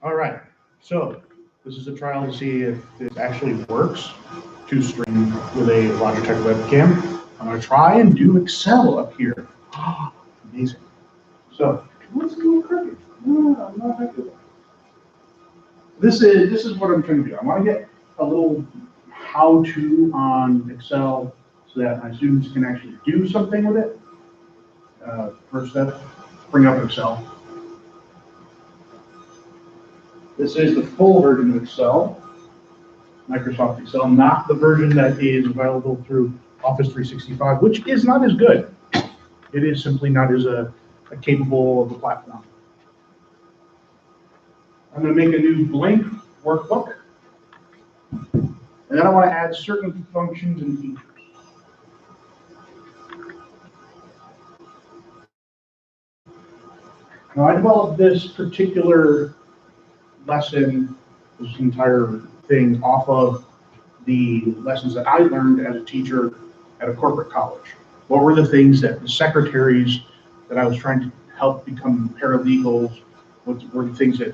All right, so this is a trial to see if it actually works to stream with a Logitech webcam. I'm going to try and do Excel up here. Amazing. So let's go crooked. No, I'm not that good. This is what I'm trying to do. I want to get a little how-to on Excel so that my students can actually do something with it. First step, bring up Excel. This is the full version of Excel, Microsoft Excel, not the version that is available through Office 365, which is not as good. It is simply not as capable of a platform. I'm going to make a new blank workbook, and then I want to add certain functions and features. Now, I developed this particular lesson, this entire thing, off of the lessons that I learned as a teacher at a corporate college. What were the things that the secretaries that I was trying to help become paralegals, what were the things that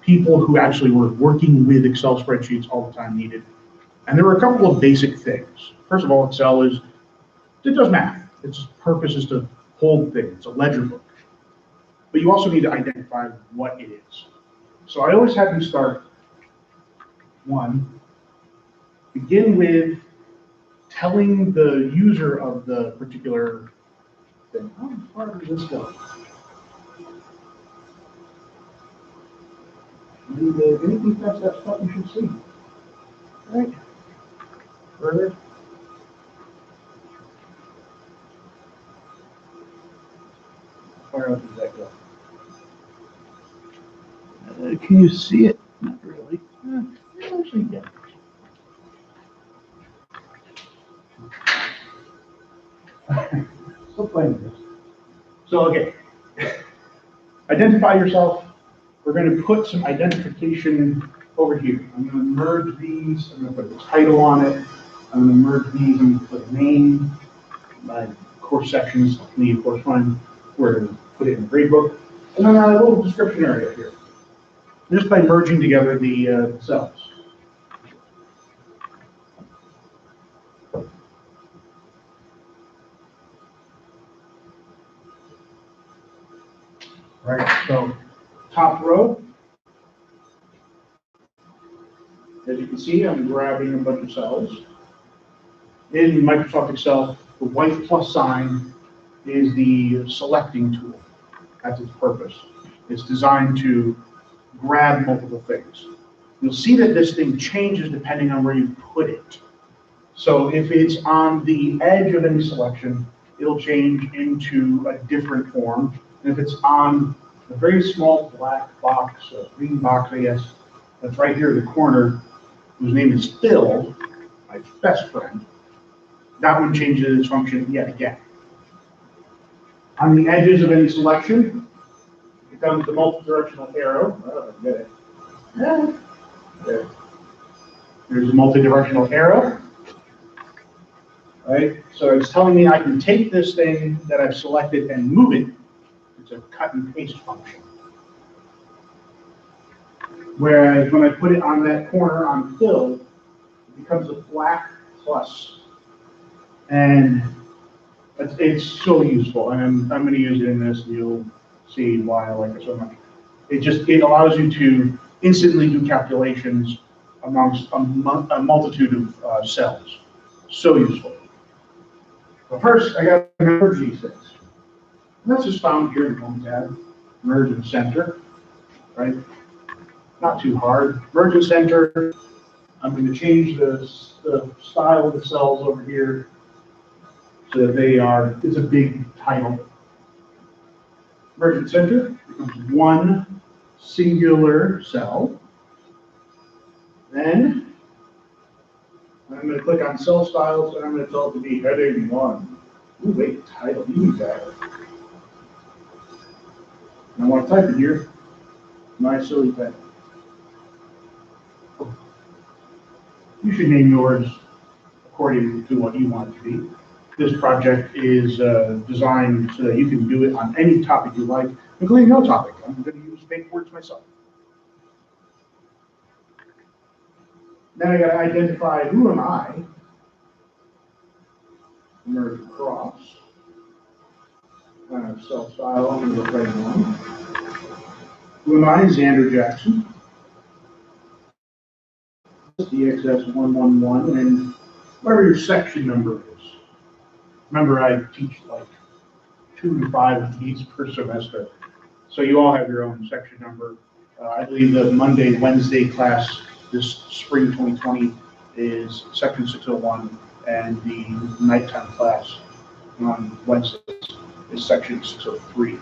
people who actually were working with Excel spreadsheets all the time needed? And there were a couple of basic things. First of all, Excel it does math. Its purpose is to hold things. It's a ledger book. But you also need to identify what it is. So I always have them start, begin with telling the user of the particular thing. How far does this go? And anything past that stuff you should see. All right. Further. How far out does that go? Can you see it? Not really. Actually, yeah. Still playing with this. So, okay. Identify yourself. We're going to put some identification over here. I'm going to merge these. I'm going to put the title on it. I'm going to merge these and put a name. My course sections need course one. We're going to put it in the grade book. And then a little description area here. Just by merging together the cells. Right, so top row. As you can see, I'm grabbing a bunch of cells. In Microsoft Excel, the white plus sign is the selecting tool. That's its purpose. It's designed to grab multiple things. You'll see that this thing changes depending on where you put it. So if it's on the edge of any selection, it'll change into a different form. And if it's on a very small black box, a green box, I guess, that's right here in the corner, whose name is Phil, my best friend, that one changes its function yet again. On the edges of any selection, it becomes the multi-directional arrow. Oh, I get it. Yeah. There. There's a multi-directional arrow. Right? So it's telling me I can take this thing that I've selected and move it. It's a cut and paste function. Whereas when I put it on that corner on fill, it becomes a black plus. And it's so useful. And I'm going to use it in this, and you'll see why I like it so much. It allows you to instantly do calculations amongst a multitude of cells. So useful. But first, I got to merge these things. And that's just found here in the Home tab. Merge and center, right? Not too hard. Merge and center. I'm going to change the style of the cells over here so that it's a big title. Merge and center becomes one singular cell. Then I'm going to click on cell styles and I'm going to tell it to be heading 1. Ooh, wait, title, you need that. And I want to type it here. My silly pen. You should name yours according to what you want it to be. This project is designed so that you can do it on any topic you like, including no topic. I'm going to use fake words myself. Then I got to identify who am I. Merge across. Self-style, I'm going to look right one. Who am I? Xander Jackson. DXS111, and whatever your section number is. Remember, I teach like 2 to 5 of these per semester, so you all have your own section number. I believe the Monday, Wednesday class this spring 2020 is section 601, and the nighttime class on Wednesdays is section 603.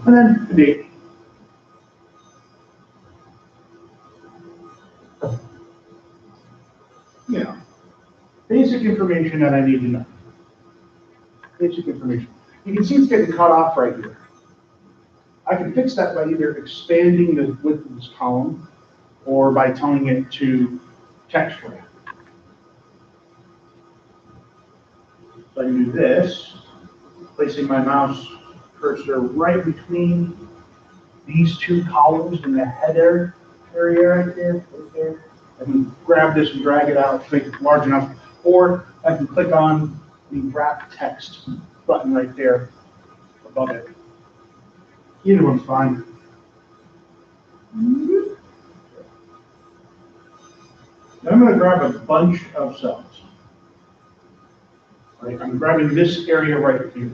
And then the date. You know, basic information that I need to know. Basic information. You can see it's getting cut off right here. I can fix that by either expanding the width of this column or by telling it to text wrap. So I can do this, placing my mouse cursor right between these 2 columns in the header area right there. I can grab this and drag it out to make it large enough, or I can click on the wrap text button right there above it. Either one's fine. Now I'm going to grab a bunch of cells. Right, I'm grabbing this area right here.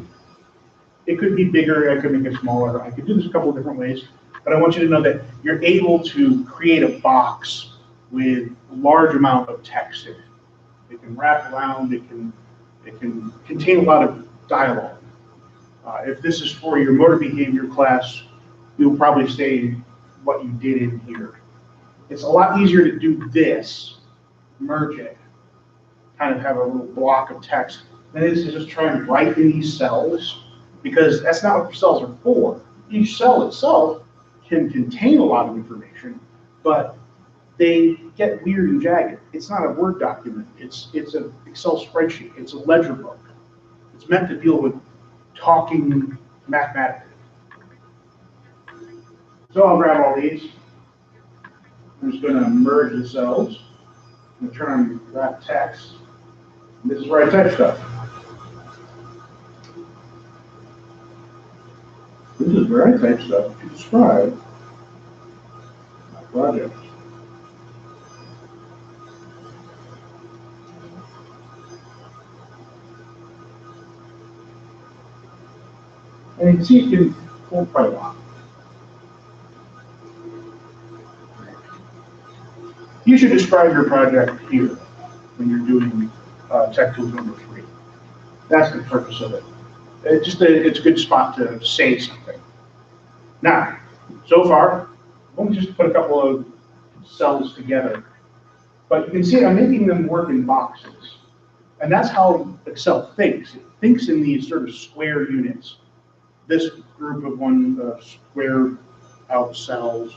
It could be bigger, I could make it smaller. I could do this a couple of different ways, but I want you to know that you're able to create a box with a large amount of text in it. It can wrap around, it can contain a lot of dialogue. If this is for your motor behavior class, you'll probably say what you did in here. It's a lot easier to do this, merge it, kind of have a little block of text, than it is to just try and write in these cells, because that's not what cells are for. Each cell itself can contain a lot of information, but they get weird and jagged. It's not a Word document. It's an Excel spreadsheet. It's a ledger book. It's meant to deal with talking mathematically. So I'll grab all these. I'm just going to merge the cells. I'm going to turn on wrap text. And this is where I type stuff. This is where I type stuff to describe my project. And you can see it can pull quite a lot. You should describe your project here when you're doing Tech Tools number 3. That's the purpose of it. It's a good spot to say something. Now, so far, let me just put a couple of cells together. But you can see I'm making them work in boxes. And that's how Excel thinks. It thinks in these sort of square units. This group of square out cells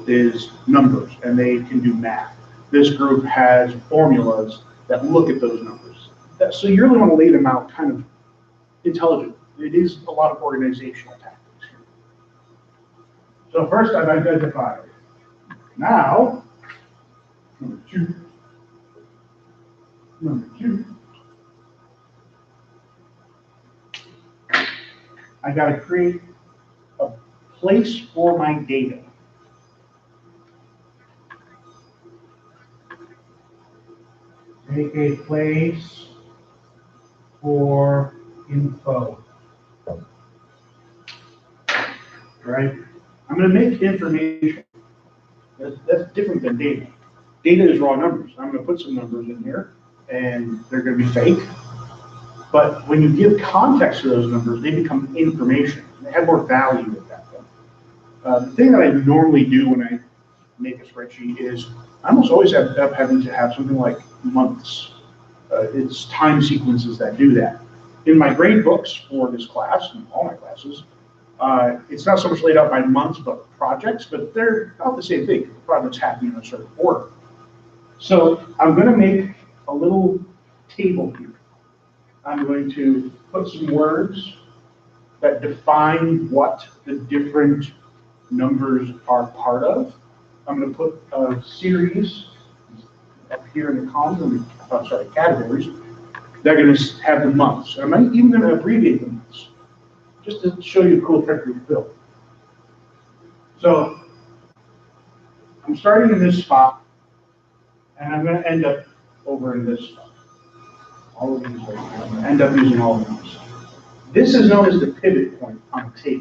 is numbers, and they can do math. This group has formulas that look at those numbers. So you really want to lay them out kind of intelligent. It is a lot of organizational tactics here. So first I've identified. Now, number two. I got to create a place for my data. Make a place for info. Right? I'm going to make information. That's different than data. Data is raw numbers. I'm going to put some numbers in here, and they're going to be fake. But when you give context to those numbers, they become information. They have more value at that point. The thing that I normally do when I make a spreadsheet is I almost always end up having to have something like months. It's time sequences that do that. In my grade books for this class, and all my classes, it's not so much laid out by months, but projects, but they're about the same thing. The projects happen in a certain order. So I'm going to make a little table here. I'm going to put some words that define what the different numbers are part of. I'm going to put a series up here in the column, categories. They're going to have the months. I'm even going to abbreviate the months, just to show you a cool trick we've built. So I'm starting in this spot, and I'm going to end up over in this spot. All of these, I'm going to end up using all of these. This is known as the pivot point on a table.